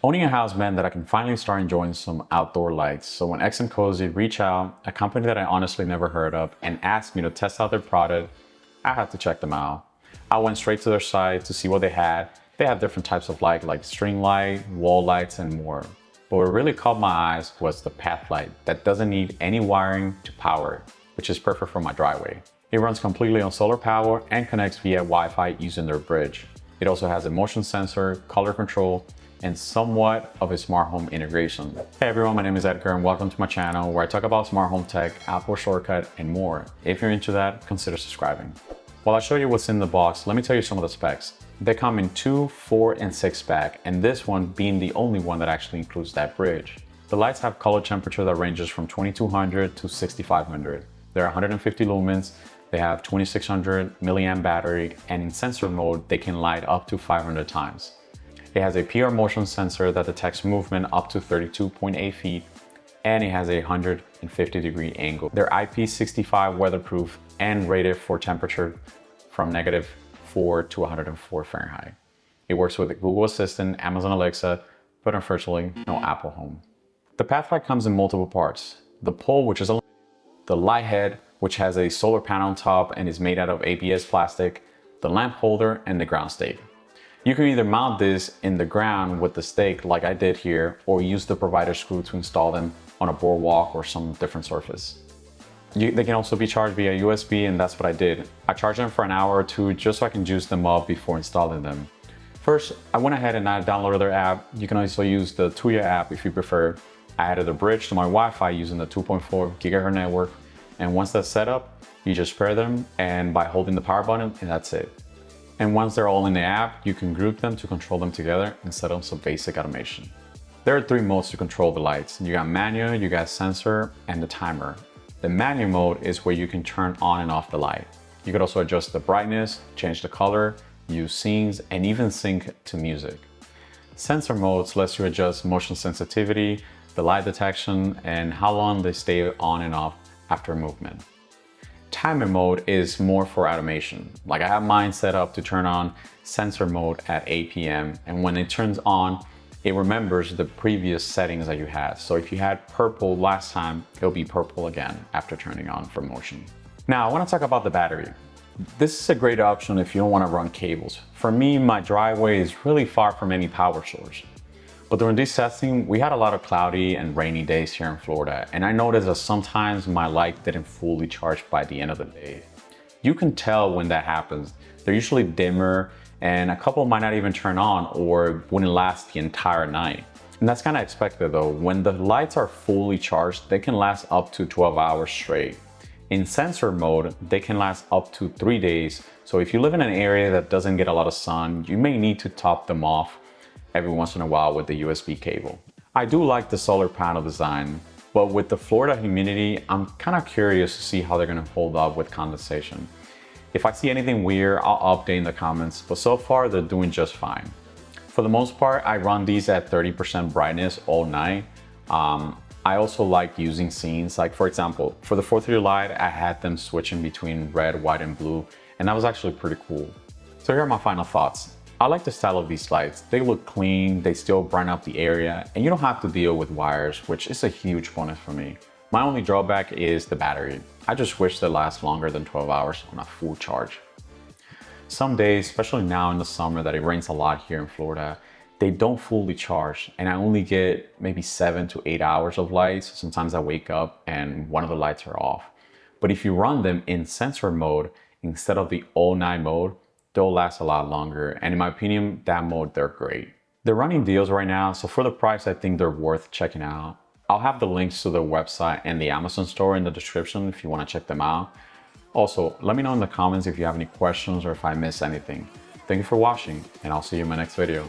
Owning a house meant that I can finally start enjoying some outdoor lights. So when XMCOSY reached out, a company that I honestly never heard of, and asked me to test out their product, I had to check them out. I went straight to their site to see what they had. They have different types of light, like string light, wall lights, and more. But what really caught my eyes was the pathlight that doesn't need any wiring to power it, which is perfect for my driveway. It runs completely on solar power and connects via Wi-Fi using their bridge. It also has a motion sensor, color control, and somewhat of a smart home integration. Hey everyone, my name is Edgar and welcome to my channel where I talk about smart home tech, Apple shortcut, and more. If you're into that, consider subscribing. While I show you what's in the box, let me tell you some of the specs. They come in 2, 4, and 6 pack, and this one being the only one that actually includes that bridge. The lights have color temperature that ranges from 2200 to 6500. They're 150 lumens, they have 2600 milliamp battery, and in sensor mode, they can light up to 500 times. It has a PR motion sensor that detects movement up to 32.8 feet, and it has a 150-degree angle. They're IP65 weatherproof and rated for temperature from -4 to 104 Fahrenheit. It works with Google Assistant, Amazon Alexa, but unfortunately, no Apple Home. The pathlight comes in multiple parts. The pole, which is the light head, which has a solar panel on top and is made out of ABS plastic, the lamp holder, and the ground stake. You can either mount this in the ground with the stake like I did here, or use the provider screw to install them on a boardwalk or some different surface. They can also be charged via USB, and that's what I did. I charged them for an hour or two just so I can juice them up before installing them. First, I went ahead and I downloaded their app. You can also use the Tuya app if you prefer. I added a bridge to my Wi-Fi using the 2.4 GHz network, and once that's set up, you just pair them and by holding the power button, and that's it. And once they're all in the app, you can group them to control them together and set up some basic automation. There are 3 modes to control the lights. You got manual, you got sensor, and the timer. The manual mode is where you can turn on and off the light. You could also adjust the brightness, change the color, use scenes, and even sync to music. Sensor modes lets you adjust motion sensitivity, the light detection, and how long they stay on and off after movement. Timer mode is more for automation. Like I have mine set up to turn on sensor mode at 8 p.m. and when it turns on, it remembers the previous settings that you had. So if you had purple last time, it'll be purple again after turning on for motion. Now I want to talk about the battery. This is a great option if you don't want to run cables. For me, my driveway is really far from any power source. But during this testing, we had a lot of cloudy and rainy days here in Florida, and I noticed that sometimes my light didn't fully charge by the end of the day. You can tell when that happens. They're usually dimmer, and a couple might not even turn on or wouldn't last the entire night. And that's kind of expected though. When the lights are fully charged, they can last up to 12 hours straight. In sensor mode, they can last up to 3 days. So if you live in an area that doesn't get a lot of sun, you may need to top them off every once in a while with the USB cable. I do like the solar panel design, but with the Florida humidity, I'm kind of curious to see how they're going to hold up with condensation. If I see anything weird, I'll update in the comments, but so far they're doing just fine. For the most part, I run these at 30% brightness all night. I also like using scenes, like for example, for the 4th of July, I had them switching between red, white, and blue, and that was actually pretty cool. So here are my final thoughts. I like the style of these lights. They look clean, they still brighten up the area, and you don't have to deal with wires, which is a huge bonus for me. My only drawback is the battery. I just wish they last longer than 12 hours on a full charge. Some days, especially now in the summer that it rains a lot here in Florida, they don't fully charge, and I only get maybe 7 to 8 hours of light. Sometimes I wake up and one of the lights are off. But if you run them in sensor mode instead of the all-night mode, they'll last a lot longer, and in my opinion, that mode, they're great. They're running deals right now, so for the price, I think they're worth checking out. I'll have the links to their website and the Amazon store in the description if you want to check them out. Also, let me know in the comments if you have any questions or if I missed anything. Thank you for watching, and I'll see you in my next video.